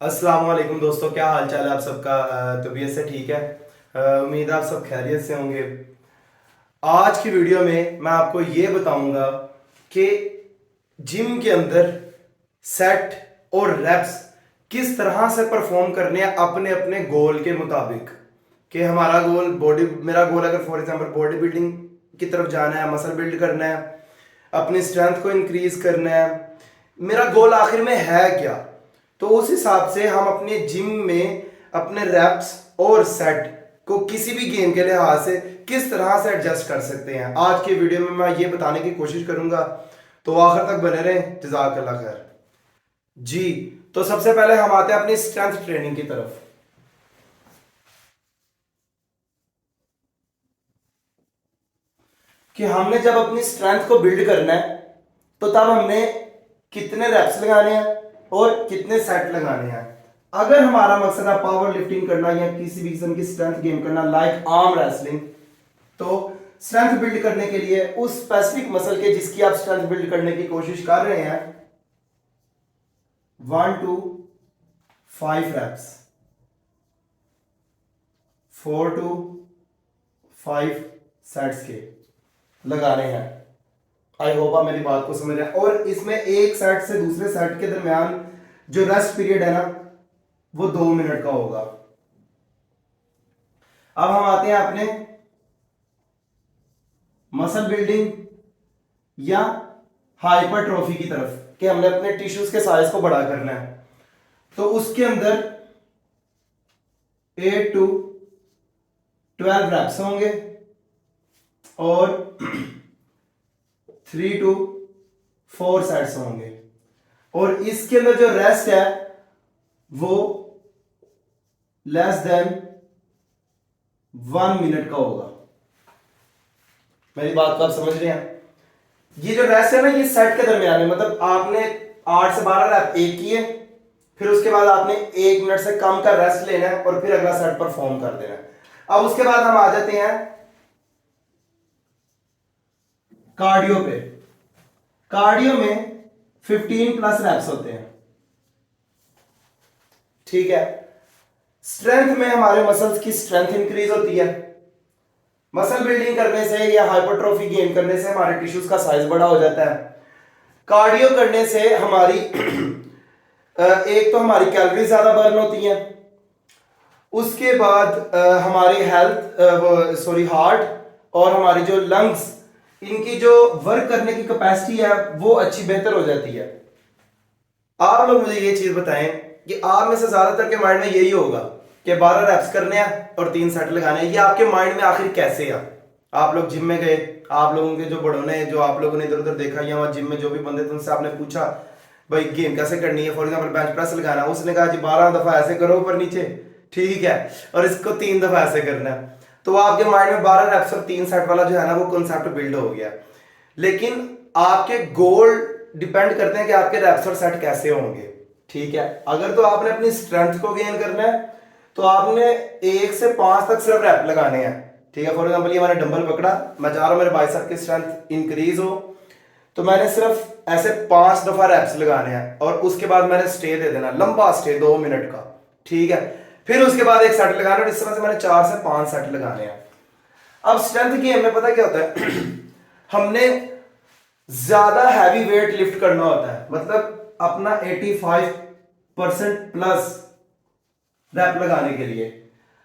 अस्सलाम वालेकुम दोस्तों, क्या हाल चाल है आप सबका। तबीयत से ठीक है। उम्मीद है आप सब खैरियत से होंगे। आज की वीडियो में मैं आपको ये बताऊंगा कि जिम के अंदर सेट और रेप्स किस तरह से परफॉर्म करने हैं अपने अपने गोल के मुताबिक। कि हमारा गोल बॉडी, मेरा गोल अगर फॉर एग्जांपल बॉडी बिल्डिंग की तरफ जाना है, मसल बिल्ड करना है, अपनी स्ट्रेंथ को इंक्रीज करना है, मेरा गोल आखिर में है क्या। तो उस हिसाब से हम अपने जिम में अपने रैप्स और सेट को किसी भी गेम के लिहाज से किस तरह से एडजस्ट कर सकते हैं। आज की वीडियो में मैं ये बताने की कोशिश करूंगा, तो आखिर तक बने रहें। जज़ाकल्लाह खैर। जी, तो सबसे पहले हम आते हैं अपनी स्ट्रेंथ ट्रेनिंग की तरफ। कि हमने जब अपनी स्ट्रेंथ को बिल्ड करना है तो तब हमने कितने रेप्स लगाने हैं और कितने सेट लगाने हैं। अगर हमारा मकसद है पावर लिफ्टिंग करना या किसी भी किस्म की स्ट्रेंथ गेन करना लाइक आर्म रेसलिंग, तो स्ट्रेंथ बिल्ड करने के लिए उस स्पेसिफिक मसल के जिसकी आप स्ट्रेंथ बिल्ड करने की कोशिश कर रहे हैं 1 to 5 reps, 4 to 5 सेट्स के लगाने हैं। आई होप आप मेरी बात को समझ रहे हैं। और इसमें एक सेट से दूसरे सेट के दरमियान जो रेस्ट पीरियड है ना, वो 2 मिनट का होगा। अब हम आते हैं अपने मसल बिल्डिंग या हाइपरट्रॉफी की तरफ कि हमने अपने टिश्यूज के साइज को बड़ा करना है। तो उसके अंदर 8 to 12 रैप्स होंगे और 3 to 4 सेट्स होंगे। और इसके अंदर जो रेस्ट है वो लेस देन 1 मिनट का होगा। मेरी बात को आप समझ रहे हैं। ये जो रेस्ट है ना, ये सेट के दरमियान है। मतलब आपने 8 से 12 रैप एक किए, फिर उसके बाद आपने 1 मिनट से कम का रेस्ट लेना है और फिर अगला सेट परफॉर्म कर देना है। अब उसके बाद हम आ जाते हैं कार्डियो पे। कार्डियो में 15 प्लस रैप्स होते हैं, ठीक है। स्ट्रेंथ में हमारे मसल्स की स्ट्रेंथ इंक्रीज होती है। मसल बिल्डिंग करने से या हाइपरट्रॉफी गेन करने से हमारे टिश्यूज का साइज बड़ा हो जाता है। कार्डियो करने से हमारी एक तो हमारी कैलोरी ज्यादा बर्न होती है, उसके बाद हमारी हार्ट और हमारी जो लंग्स, इनकी जो वर्क करने की कैपेसिटी है वो अच्छी बेहतर हो जाती है। आप लोग मुझे ये चीज बताएं कि आप में से ज्यादातर के माइंड में यही होगा कि 12 रैप्स करने हैं और 3 सेट लगाने हैं। ये आपके माइंड में आखिर कैसे है? आप लोग जिम में गए, आप लोगों के जो बड़ों ने, जो आप लोगों ने इधर उधर देखा या वहां जिम में जो भी बंदे थे उनसे आपने पूछा भाई गेम कैसे करनी है, फॉर एग्जाम्पल बेंच प्रेस लगाना, उसने कहा जी 12 दफा ऐसे करो ऊपर नीचे, ठीक है, और इसको 3 दफा ऐसे करना है। तो आपके माइंड में 12 रैप्स और 3 सेट वाला जो है ना वो कॉन्सेप्ट बिल्ड हो गया। लेकिन आपके गोल डिपेंड करते हैं कि आपके रैप्स और सेट कैसे होंगे, ठीक है। अगर तो आपने अपनी स्ट्रेंथ को गेन करना है तो आपने 1 से 5 तक सिर्फ रैप लगाने हैं, ठीक है। फॉर एग्जांपल ये मैंने डंबल पकड़ा, मैं चाह रहा हूं मेरे बाइसेप की स्ट्रेंथ इंक्रीज हो, तो मैंने सिर्फ ऐसे 5 दफा रैप्स लगाने हैं और उसके बाद मैंने स्टे दे देना, लंबा स्टे 2 मिनट का, ठीक है। फिर उसके बाद एक सेट लगाना और इस तरह से मैंने 4 से 5 सेट लगाने हैं। अब स्ट्रेंथ गेम में पता क्या होता है हमने ज्यादा हैवी वेट लिफ्ट करना होता है, मतलब अपना 85% प्लस रैप लगाने के लिए।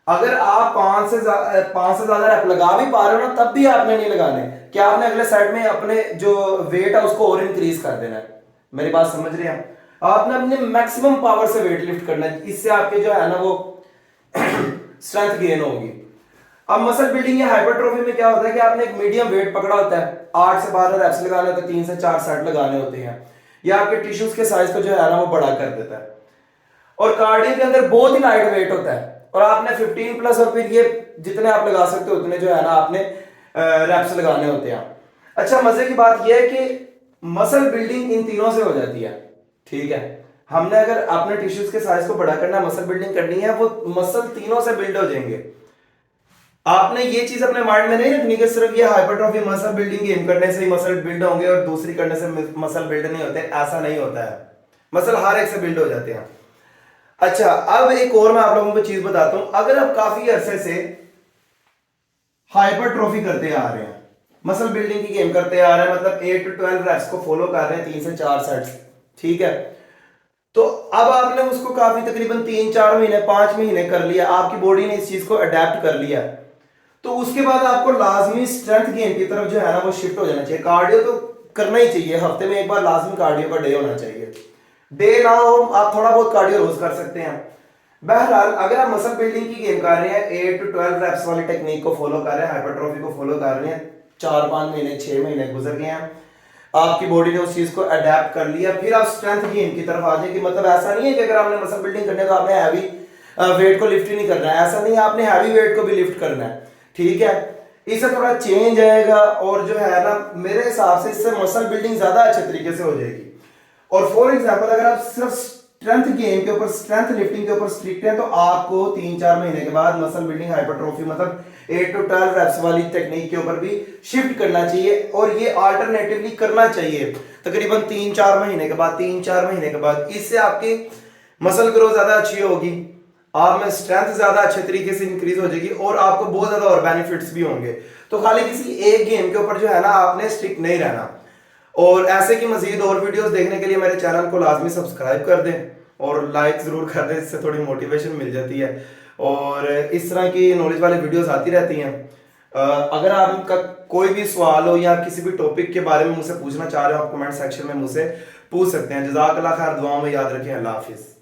अगर आप 5 से ज्यादा रैप लगा भी पा रहे हो ना, तब भी आपने नहीं लगाने, क्या आपने अगले साइड में अपने जो वेट है उसको और इंक्रीज कर देना है। मेरी बात समझ रहे हैं? आपने अपने मैक्सिमम पावर से वेट लिफ्ट करना है, इससे आपके जो है ना वो स्ट्रेंथ गेन होगी। अब मसल बिल्डिंग या हाइपरट्रोफी में क्या होता है कि आपने एक मीडियम वेट पकड़ा होता है, 8 से 12 रैप्स लगाने होते हैं, 3 से 4 सेट लगाने होते हैं, या आपके टिश्यूज के साइज को जो है ना वो बड़ा कर देता है। और कार्डियो के अंदर बहुत ही लाइट वेट होता है और आपने 15 प्लस और फिर ये जितने आप लगा सकते हो उतने जो है ना आपने रैप्स लगाने होते हैं। अच्छा, मजे की बात यह है कि मसल बिल्डिंग इन तीनों से हो जाती है, ठीक है। हमने अगर अपने टिश्यूज के साइज को बड़ा करना, मसल बिल्डिंग करनी है, वो मसल तीनों से बिल्ड हो जाएंगे। आपने ये चीज अपने माइंड में नहीं रखनी कि सिर्फ ये हाइपरट्रॉफी मसल बिल्डिंग गेम करने से ही मसल बिल्ड होंगे और दूसरी करने से मसल बिल्ड नहीं होते। ऐसा नहीं होता है, मसल हर एक से बिल्ड हो जाते हैं। अच्छा, अब एक और मैं आप लोगों को चीज बताता हूं। अगर आप काफी अरसे से हाइपरट्रॉफी करते आ रहे हैं, मसल बिल्डिंग की गेम करते आ रहे हैं, मतलब 8 to 12 रेप्स को फॉलो कर रहे हैं, 3 से 4 सेट्स, ठीक है। तो अब आपने उसको काफी तकरीबन 3-4 महीने 5 महीने कर लिया, आपकी बॉडी ने इस चीज को अडेप्ट कर लिया, तो उसके बाद आपको लाजमी स्ट्रेंथ गेन की तरफ जो है ना वो शिफ्ट हो जाना चाहिए। कार्डियो तो करना ही चाहिए, हफ्ते में एक बार लाजमी कार्डियो का डे होना चाहिए। डे ना हो, आप थोड़ा बहुत कार्डियो रोज कर सकते हैं। बहरहाल अगर आप मसल बिल्डिंग की गेम कर रहे हैं, 8 to 12 रेप्स वाली टेक्निक को फॉलो कर रहे हैं, हाइपरट्रॉफी को फॉलो कर रहे हैं, 4-5 महीने 6 महीने गुजर गए हैं, आपकी बॉडी ने उस चीज को अडेप्ट कर लिया, फिर आप स्ट्रेंथ गेन की तरफ आ जाए। कि मतलब ऐसा नहीं है कि अगर आपने मसल बिल्डिंग करनी है तो आपने हैवी वेट को लिफ्ट ही नहीं करना है, ऐसा नहीं है, आपने हैवी वेट को भी लिफ्ट करना है, ठीक है। इससे थोड़ा चेंज आएगा और जो है ना मेरे हिसाब से इससे मसल बिल्डिंग ज्यादा अच्छे तरीके से हो जाएगी। और फॉर एग्जांपल अगर आप सिर्फ स्ट्रेंथ गेम के ऊपर, स्ट्रेंथ लिफ्टिंग के ऊपर स्ट्रिक्ट हैं, तो आपको 3-4 महीने के बाद मसल बिल्डिंग हाइपरट्रॉफी मतलब 8 to 12 रेप्स वाली टेक्निक के ऊपर भी शिफ्ट करना चाहिए। और ये अल्टरनेटिवली करना चाहिए तकरीबन 3-4 महीने के बाद, 3-4 महीने के बाद। इससे आपकी मसल ग्रोथ ज्यादा अच्छी होगी, आप में स्ट्रेंथ ज्यादा अच्छे तरीके से इंक्रीज हो जाएगी और आपको बहुत ज्यादा और बेनिफिट्स भी होंगे। तो खाली किसी एक गेम के ऊपर जो है ना आपने स्टिक नहीं रहना। और ऐसे की मजीद और वीडियोस देखने के लिए मेरे चैनल को लाजमी सब्सक्राइब कर दें और लाइक ज़रूर कर दें, इससे थोड़ी मोटिवेशन मिल जाती है और इस तरह की नॉलेज वाली वीडियोस आती रहती हैं। अगर आपका कोई भी सवाल हो या किसी भी टॉपिक के बारे में मुझसे पूछना चाह रहे हो, आप कमेंट सेक्शन में मुझसे पूछ सकते हैं। जज़ाकल्लाह खैर, दुआओं में याद रखें। अल्लाह हाफिज़।